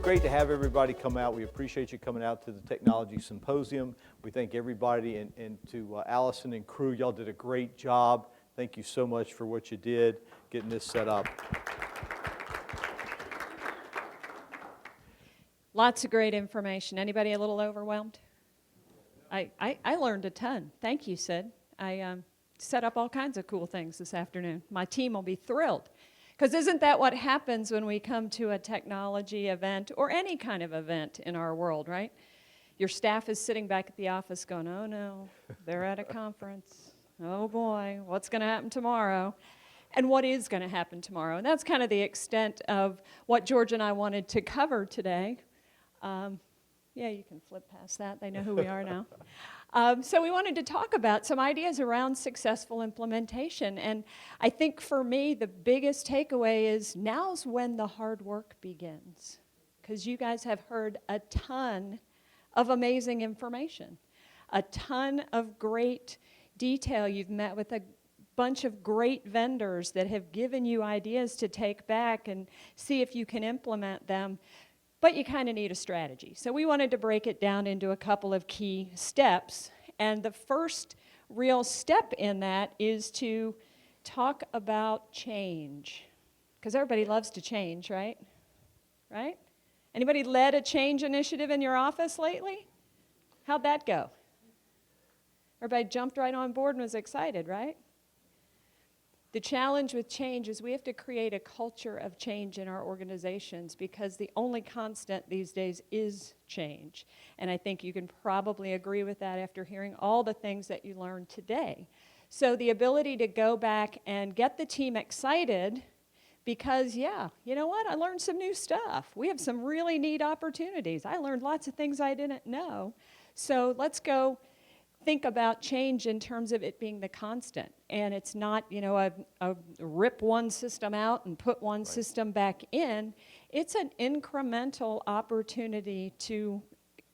great to have everybody come out. We appreciate you coming out to the Technology Symposium. We thank everybody, and to Allison and crew, y'all did a great job. Thank you so much for what you did, getting this set up. Lots of great information. Anybody a little overwhelmed? I learned a ton. Thank you, Sid. I set up all kinds of cool things this afternoon. My team will be thrilled. Because isn't that what happens when we come to a technology event or any kind of event in our world, right? Your staff is sitting back at the office going, oh no, they're at a conference. Oh boy, what's going to happen tomorrow? And what is going to happen tomorrow? And that's kind of the extent of what George and I wanted to cover today. Yeah, you can flip past that. They know who we are now. So we wanted to talk about some ideas around successful implementation. And I think for me, the biggest takeaway is now's when the hard work begins. Because you guys have heard a ton of amazing information, a ton of great detail. You've met with a bunch of great vendors that have given you ideas to take back and see if you can implement them. But you kind of need a strategy. So we wanted to break it down into a couple of key steps. And the first real step in that is to talk about change. Because everybody loves to change, right? Right? Anybody led a change initiative in your office lately? How'd that go? Everybody jumped right on board and was excited, right? The challenge with change is we have to create a culture of change in our organizations because the only constant these days is change. And I think you can probably agree with that after hearing all the things that you learned today. So the ability to go back and get the team excited because, yeah, you know what? I learned some new stuff. We have some really neat opportunities. I learned lots of things I didn't know. So let's go think about change in terms of it being the constant. And it's not, you know, a rip one system out and put one system back in. It's an incremental opportunity to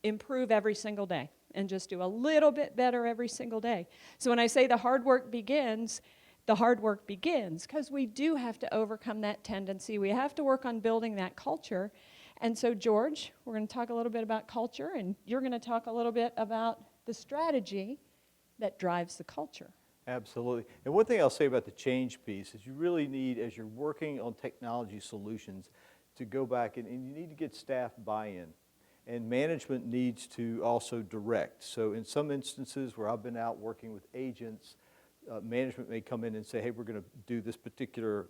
improve every single day and just do a little bit better every single day. So when I say the hard work begins because we do have to overcome that tendency. We have to work on building that culture. And so, George, we're going to talk a little bit about culture, and you're going to talk a little bit about the strategy that drives the culture. Absolutely. And one thing I'll say about the change piece is you really need, as you're working on technology solutions, to go back and you need to get staff buy-in. And management needs to also direct. So in some instances where I've been out working with agents, management may come in and say, hey, we're going to do this particular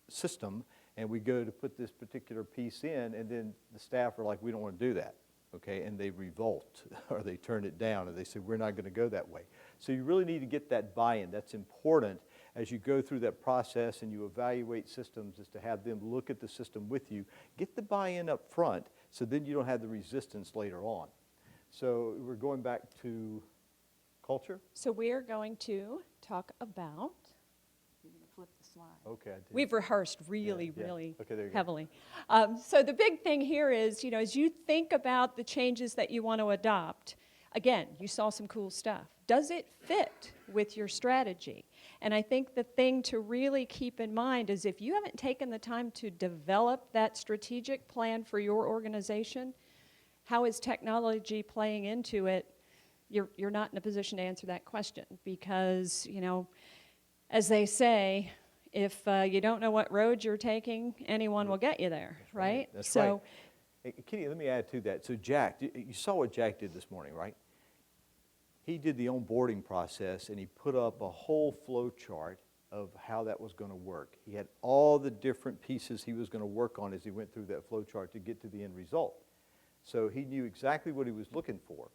system, and we go to put this particular piece in, and then the staff are like, we don't want to do that. Okay, and they revolt or they turn it down and they say, we're not going to go that way. So you really need to get that buy-in. That's important as you go through that process and you evaluate systems, is to have them look at the system with you. Get the buy-in up front so then you don't have the resistance later on. So we're going back to culture. So we're going to talk about, you're going to flip the slide. Okay, I did. We've rehearsed really okay, heavily. So the big thing here is, you know, as you think about the changes that you want to adopt, again, you saw some cool stuff. Does it fit with your strategy? And I think the thing to really keep in mind is if you haven't taken the time to develop that strategic plan for your organization, how is technology playing into it? You're not in a position to answer that question because, you know, as they say, if you don't know what road you're taking, anyone will get you there, right? That's so, right. Hey, Kitty, let me add to that. So Jack, you saw what Jack did this morning, right? He did the onboarding process, and he put up a whole flow chart of how that was going to work. He had all the different pieces he was going to work on as he went through that flow chart to get to the end result. So he knew exactly what he was looking for,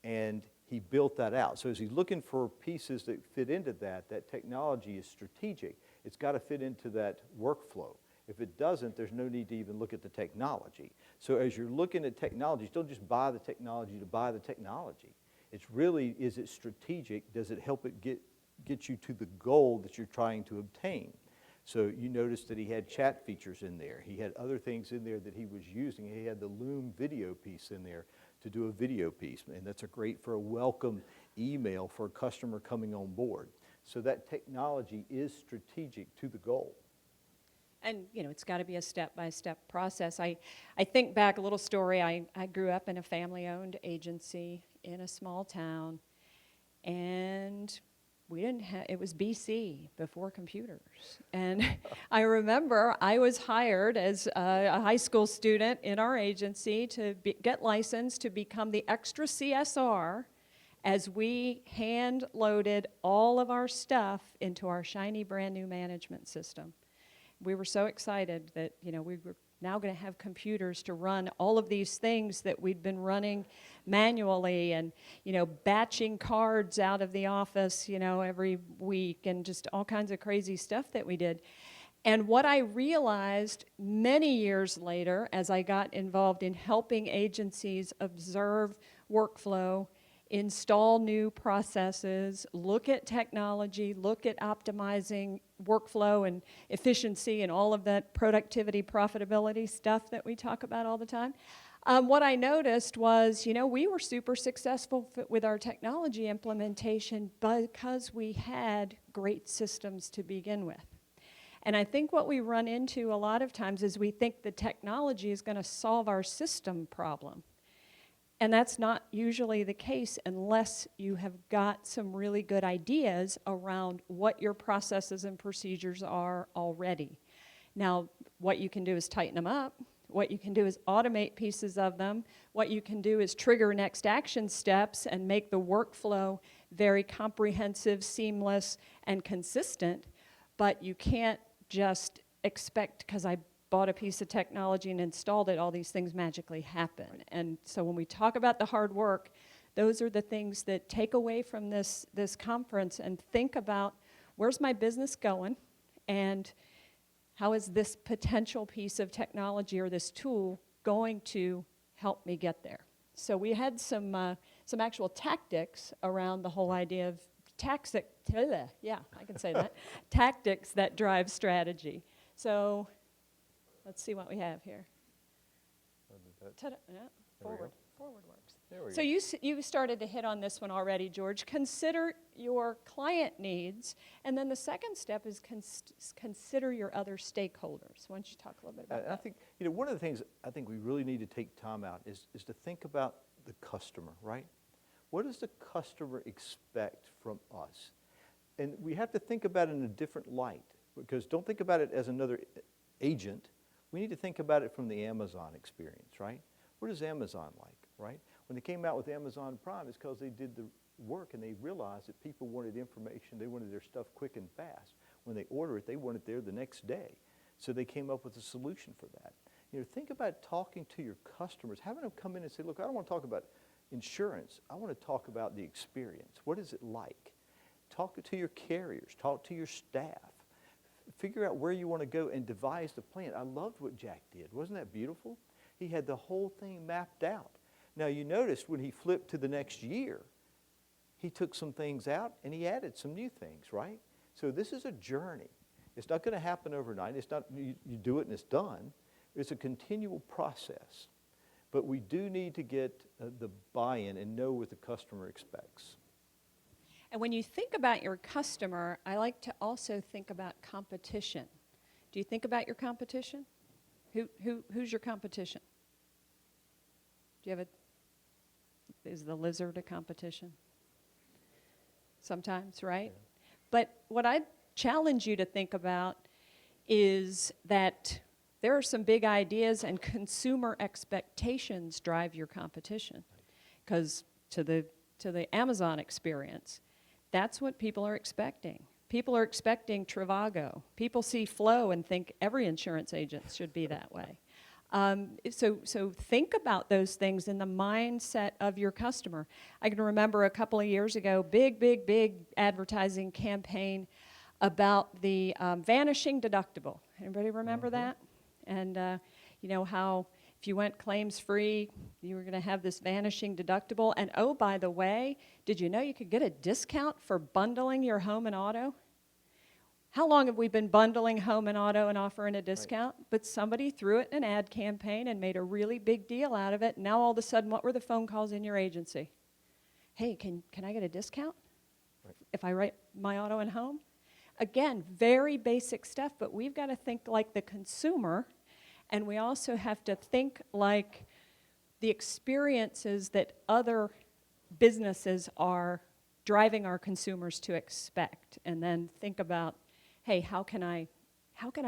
and he built that out. So as he's looking for pieces that fit into that, that technology is strategic. It's got to fit into that workflow. If it doesn't, there's no need to even look at the technology. So as you're looking at technologies, don't just buy the technology to buy the technology. It's really, is it strategic? Does it help it get you to the goal that you're trying to obtain? So you noticed that he had chat features in there. He had other things in there that he was using. He had the Loom video piece in there to do a video piece, and that's great for a welcome email for a customer coming on board. So that technology is strategic to the goal. And, it's got to be a step-by-step process. I think back, a little story, I grew up in a family-owned agency in a small town, and we didn't have, it was BC, before computers. And I remember I was hired as a high school student in our agency to get licensed to become the extra CSR as we hand-loaded all of our stuff into our shiny brand new management system. We were so excited that, we were now going to have computers to run all of these things that we'd been running manually and, batching cards out of the office, every week, and just all kinds of crazy stuff that we did. And what I realized many years later, as I got involved in helping agencies observe workflow, install new processes, look at technology, look at optimizing workflow and efficiency and all of that productivity, profitability stuff that we talk about all the time. What I noticed was, we were super successful with our technology implementation because we had great systems to begin with. And I think what we run into a lot of times is we think the technology is going to solve our system problem. And that's not usually the case unless you have got some really good ideas around what your processes and procedures are already. Now, what you can do is tighten them up. What you can do is automate pieces of them. What you can do is trigger next action steps and make the workflow very comprehensive, seamless, and consistent. But you can't just expect, because I bought a piece of technology and installed it, all these things magically happen. Right. And so when we talk about the hard work, those are the things that take away from this conference and think about, where's my business going, and how is this potential piece of technology or this tool going to help me get there? So we had some actual tactics around the whole idea of tactics that drive strategy. So let's see what we have here. Yeah, forward works. So you started to hit on this one already, George. Consider your client needs, and then the second step is consider your other stakeholders. Why don't you talk a little bit about that? I think, one of the things I think we really need to take time out is to think about the customer, right? What does the customer expect from us? And we have to think about it in a different light, because don't think about it as another agent. We need to think about it from the Amazon experience, right? What is Amazon like, right? When they came out with Amazon Prime, it's because they did the work and they realized that people wanted information. They wanted their stuff quick and fast. When they order it, they want it there the next day. So they came up with a solution for that. Think about talking to your customers, having them come in and say, look, I don't want to talk about insurance. I want to talk about the experience. What is it like? Talk to your carriers. Talk to your staff. Figure out where you want to go and devise the plan. I loved what Jack did. Wasn't that beautiful? He had the whole thing mapped out. Now, you noticed when he flipped to the next year, he took some things out and he added some new things, right? So this is a journey. It's not going to happen overnight. It's not you do it and it's done. It's a continual process. But we do need to get the buy-in and know what the customer expects. And when you think about your customer, I like to also think about competition. Do you think about your competition? Who's your competition? Do you have is the lizard a competition? Sometimes, right? Yeah. But what I challenge you to think about is that there are some big ideas and consumer expectations drive your competition. Because to the Amazon experience, that's what people are expecting. People are expecting Trivago. People see Flow and think every insurance agent should be that way. So think about those things in the mindset of your customer. I can remember a couple of years ago, big advertising campaign about the vanishing deductible. Anybody remember that? And how if you went claims free, you were going to have this vanishing deductible. And oh, by the way, did you know you could get a discount for bundling your home and auto? How long have we been bundling home and auto and offering a discount? Right. But somebody threw it in an ad campaign and made a really big deal out of it. Now all of a sudden, what were the phone calls in your agency? Hey, can I get a discount if I write my auto and home? Again, very basic stuff, but we've got to think like the consumer, and we also have to think like the experiences that other businesses are driving our consumers to expect, and then think about, hey, how can I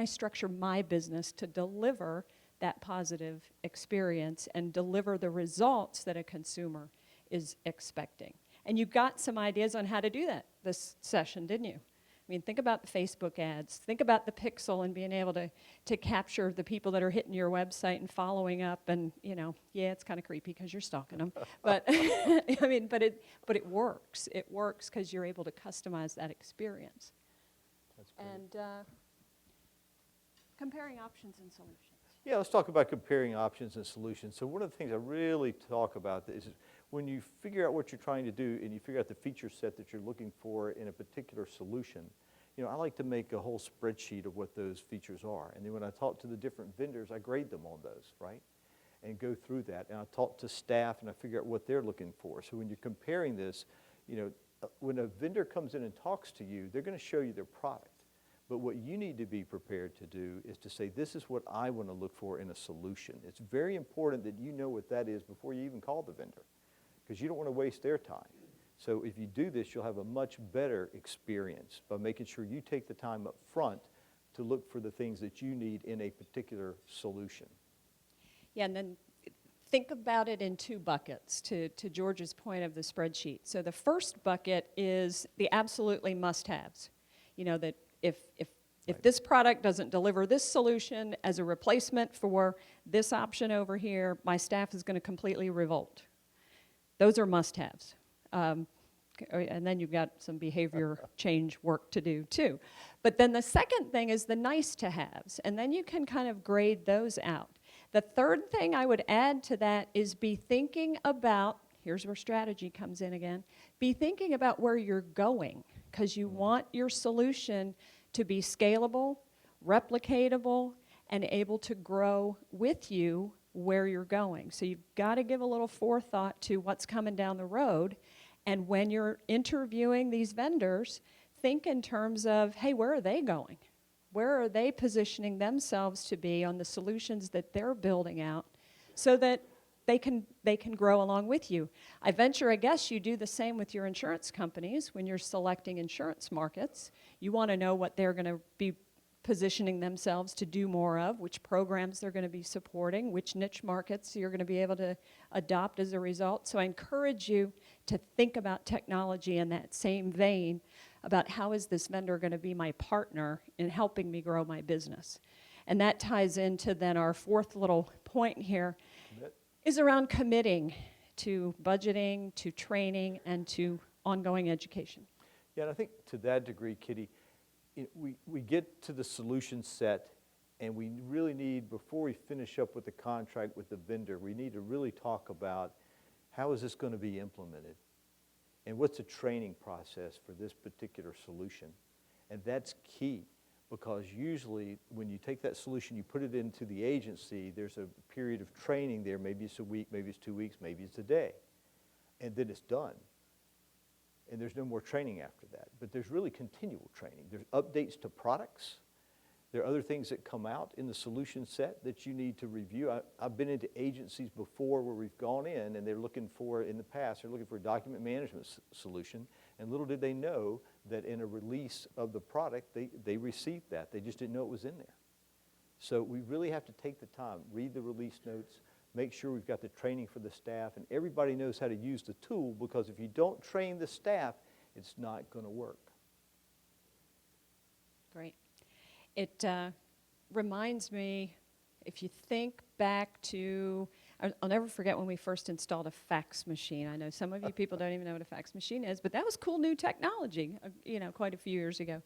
structure my business to deliver that positive experience and deliver the results that a consumer is expecting? And you got some ideas on how to do that this session, didn't you? I mean, think about the Facebook ads. Think about the pixel and being able to capture the people that are hitting your website and following up. And, you know, yeah, it's kind of creepy because you're stalking them. But, I mean, but it works. It works because you're able to customize that experience. That's great. And comparing options and solutions. Yeah, let's talk about comparing options and solutions. So one of the things I really talk about is when you figure out what you're trying to do and you figure out the feature set that you're looking for in a particular solution, you know, I like to make a whole spreadsheet of what those features are. And then when I talk to the different vendors, I grade them on those, right? And go through that. And I talk to staff and I figure out what they're looking for. So when you're comparing this, you know, when a vendor comes in and talks to you, they're going to show you their product. But what you need to be prepared to do is to say, this is what I want to look for in a solution. It's very important that you know what that is before you even call the vendor, because you don't want to waste their time. So if you do this, you'll have a much better experience by making sure you take the time up front to look for the things that you need in a particular solution. Yeah, and then think about it in two buckets, to George's point of the spreadsheet. So the first bucket is the absolutely must-haves. You know, that if Right. this product doesn't deliver this solution as a replacement for this option over here, my staff is going to completely revolt. Those are must-haves. And then you've got some behavior change work to do too. But then the second thing is the nice-to-haves, and then you can kind of grade those out. The third thing I would add to that is be thinking about, here's where strategy comes in again, be thinking about where you're going, because you want your solution to be scalable, replicatable, and able to grow with you where you're going. So you've got to give a little forethought to what's coming down the road. And when you're interviewing these vendors, think in terms of, hey, where are they going? Where are they positioning themselves to be on the solutions that they're building out so that they can grow along with you? I venture, I guess, you do the same with your insurance companies when you're selecting insurance markets. You want to know what they're going to be positioning themselves to do more of, which programs they're going to be supporting, which niche markets you're going to be able to adopt as a result. So I encourage you to think about technology in that same vein about how is this vendor going to be my partner in helping me grow my business. And that ties into then our fourth little point here is around committing to budgeting, to training, and to ongoing education. Yeah, and I think to that degree, Kitty, we get to the solution set, and we really need, before we finish up with the contract with the vendor, we need to really talk about how is this going to be implemented, and what's the training process for this particular solution. And that's key, because usually when you take that solution, you put it into the agency, there's a period of training there. Maybe it's a week, maybe it's 2 weeks, maybe it's a day, and then it's done. And there's no more training after that. But there's really continual training. There's updates to products. There are other things that come out in the solution set that you need to review. I've been into agencies before where we've gone in and they're looking for, in the past, they're looking for a document management solution. And little did they know that in a release of the product, they received that. They just didn't know it was in there. So we really have to take the time, read the release notes, make sure we've got the training for the staff, and everybody knows how to use the tool, because if you don't train the staff, it's not going to work. Great. It reminds me, if you think back to, I'll never forget when we first installed a fax machine. I know some of you people don't even know what a fax machine is, but that was cool new technology, quite a few years ago.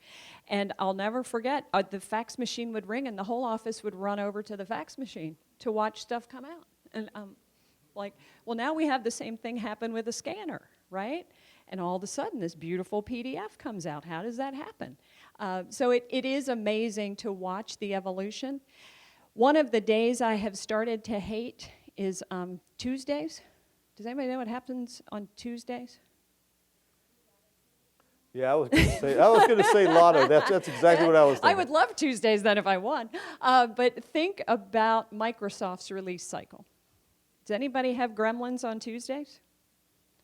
And I'll never forget, the fax machine would ring and the whole office would run over to the fax machine to watch stuff come out. And like, well, now we have the same thing happen with a scanner, right? And all of a sudden, this beautiful PDF comes out. How does that happen? So it is amazing to watch the evolution. One of the days I have started to hate is Tuesdays. Does anybody know what happens on Tuesdays? Yeah, I was going to say lotto. That's exactly what I was thinking. I would love Tuesdays then if I won. But think about Microsoft's release cycle. Does anybody have Gremlins on Tuesdays?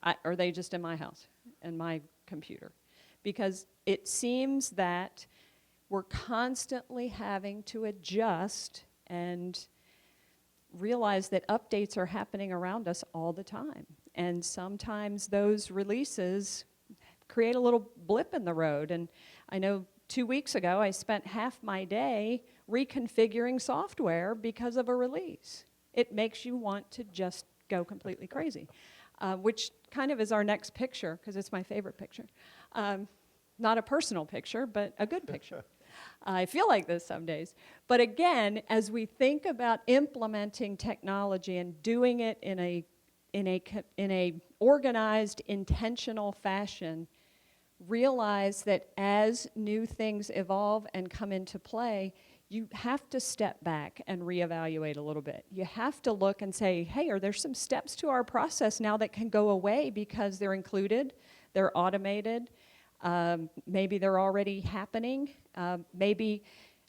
Or are they just in my house and my computer? Because it seems that we're constantly having to adjust and realize that updates are happening around us all the time. And sometimes those releases create a little blip in the road. And I know 2 weeks ago I spent half my day reconfiguring software because of a release. It makes you want to just go completely crazy, which kind of is our next picture, because it's my favorite picture. Not a personal picture, but a good picture. I feel like this some days. But again, as we think about implementing technology and doing it in a organized, intentional fashion, realize that as new things evolve and come into play, you have to step back and reevaluate a little bit. You have to look and say, hey, are there some steps to our process now that can go away because they're included, they're automated, maybe they're already happening. Maybe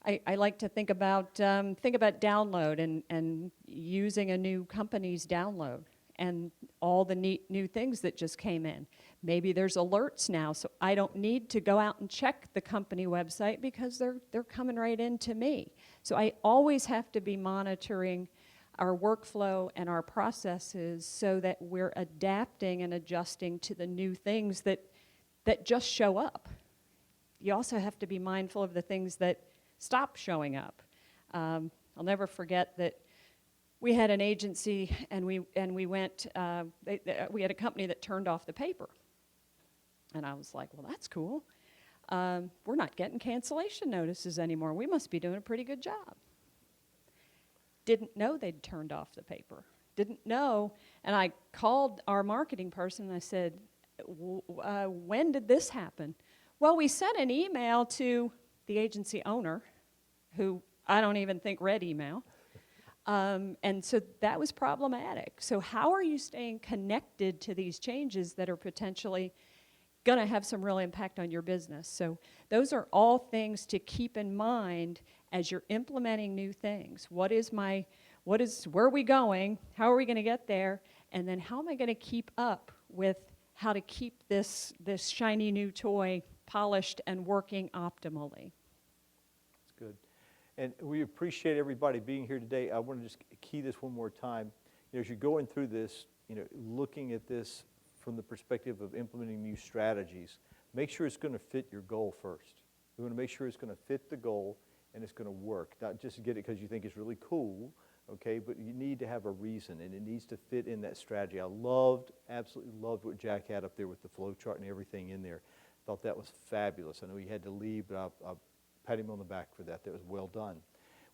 I like to think about download and using a new company's download and all the neat new things that just came in. Maybe there's alerts now, so I don't need to go out and check the company website because they're coming right into me. So I always have to be monitoring our workflow and our processes so that we're adapting and adjusting to the new things that just show up. You also have to be mindful of the things that stop showing up. I'll never forget that we had an agency and we went, we had a company that turned off the paper. And I was like, well, that's cool. We're not getting cancellation notices anymore. We must be doing a pretty good job. Didn't know they'd turned off the paper. Didn't know. And I called our marketing person and I said, when did this happen? Well, we sent an email to the agency owner, who I don't even think read email. And so that was problematic. So how are you staying connected to these changes that are potentially going to have some real impact on your business? So those are all things to keep in mind as you're implementing new things. Where are we going? How are we going to get there? And then how am I going to keep up with how to keep this shiny new toy polished and working optimally? That's good. And we appreciate everybody being here today. I want to just key this one more time. As you're going through this, looking at this from the perspective of implementing new strategies, make sure it's going to fit your goal first. We want to make sure it's going to fit the goal and it's going to work. Not just get it because you think it's really cool, okay, but you need to have a reason and it needs to fit in that strategy. I absolutely loved what Jack had up there with the flow chart and everything in there. Thought that was fabulous. I know he had to leave, but I'll pat him on the back for that. That was well done.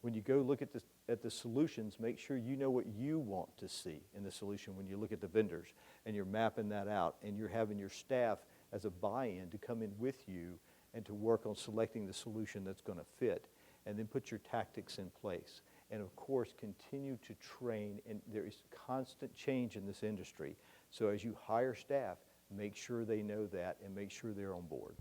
When you go look at the solutions, make sure you know what you want to see in the solution when you look at the vendors and you're mapping that out and you're having your staff as a buy-in to come in with you and to work on selecting the solution that's going to fit, and then put your tactics in place. And of course, continue to train, and there is constant change in this industry. So as you hire staff, make sure they know that and make sure they're on board.